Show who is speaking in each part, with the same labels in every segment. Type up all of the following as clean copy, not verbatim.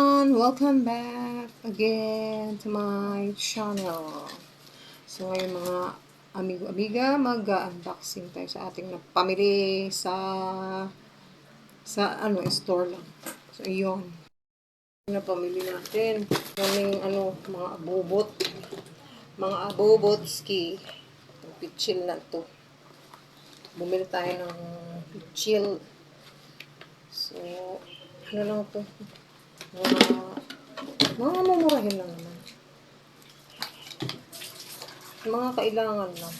Speaker 1: everyone! Welcome back again to my channel. So ngayon mga amigo-amiga, mag-unboxing tayo sa ating napamili sa store lang. So iyon. Napamili natin. Kaming mga abobot. Mga abobotski. Itong pitchil na to. Bumili tayo ng pitchil. So, ano lang to? Mga mumurahin lang naman. Mga kailangan lang.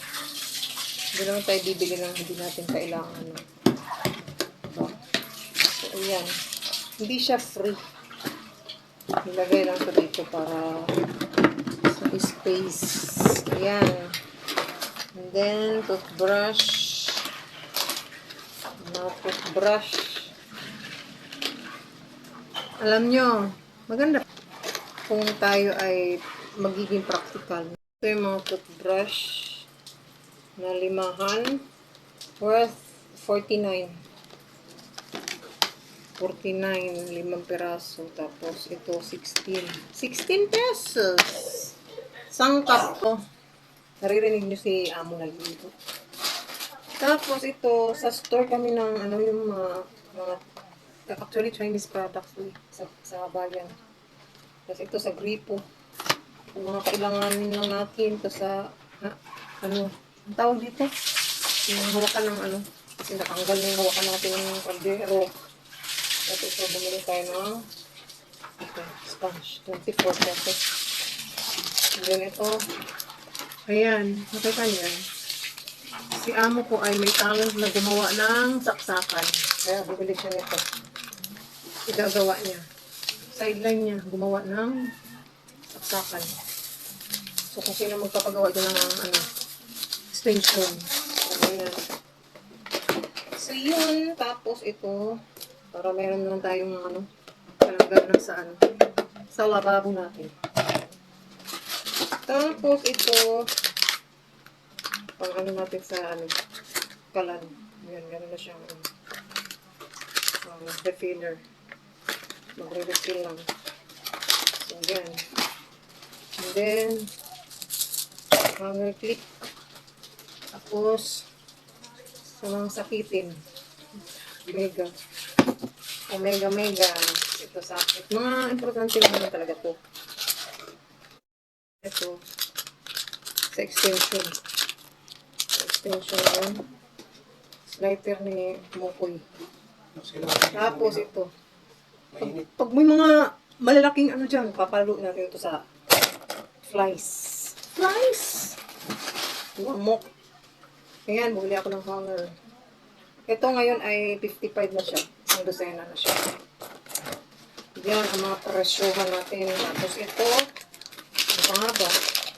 Speaker 1: Hindi naman tayo bibili ng hindi natin kailangan. Diba? So, ayan. Hindi siya free. Nilagay lang ito dito para sa space. Ayan. And then, toothbrush. Toothbrush. Alam nyo, maganda kung tayo ay magiging practical. Ito yung mga toothbrush na limahan worth 49. 49, 5 piraso. Tapos ito 16. 16 pesos! Sangkap to. Naririnig nyo si amo na dito. Tapos ito, sa store kami ng yung mga actually Chinese products sa bayan. Tapos ito sa gripo. Kung mga kailangan lang natin ito sa ang tawag dito? Yung hawakan ng kasi natanggal yung hawakan natin ng kaldero. Tapos ito, bumili tayo ng sponge. 24 pesos. And then ito, ayan, nakita niyo. Si amo ko ay may talent na gumawa ng saksakan. Kaya bumili siya nito. Igagawa niya. Sideline niya, gumawa ng saksakan. So, kung sino magpapagawa dyan ng extension. Ayan. So, yun. Tapos, ito. Para meron lang tayong palanggan sa lababo natin. Tapos, ito. Pang natin sa kalan. Ayan, gano'n na siyang refiller. Magre-refill lang. So, yan. And then, hanger clip. Tapos, sa mga sakitin. Omega. Ito sakit. Mga importante naman talaga to. Ito. Sa extension. Yan. Lighter ni Mokoy. Tapos ito. Pag may mga malalaking dyan, papalo natin ito sa flies. Lamok. Ayan, bumili ako ng hanger. Ito ngayon ay 55 na siya. Ang dosena na siya. Yan, ang mga presyohan natin. Tapos ito, ang pangaba,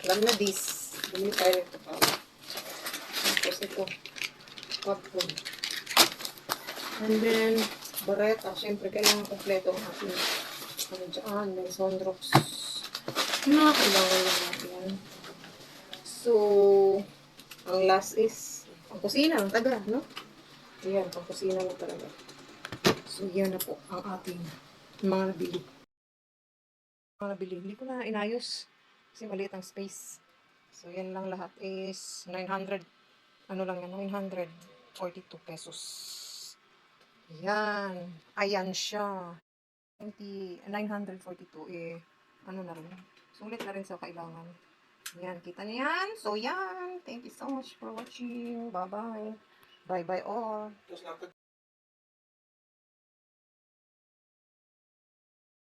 Speaker 1: alam na this. Bumili tayo nito pa. Tapos ito, popcorn. And then, bareta. Siyempre, kailangan kompleto ang ating dyan. May Sondrox. Mga kailangan lang natin. So, ang last is ang kusina, ang taga, no? Ayan, ang kusina na talaga. So, yan na po ang ating mga nabili. Hindi ko na inayos kasi maliit ang space. So, yan lang lahat is 900, 942 pesos. Yan. Ayan siya. 942 na rin. Sulit na rin sa kailangan. Yan, kita niyo yan? So, yan. Thank you so much for watching. Bye-bye. Bye-bye all.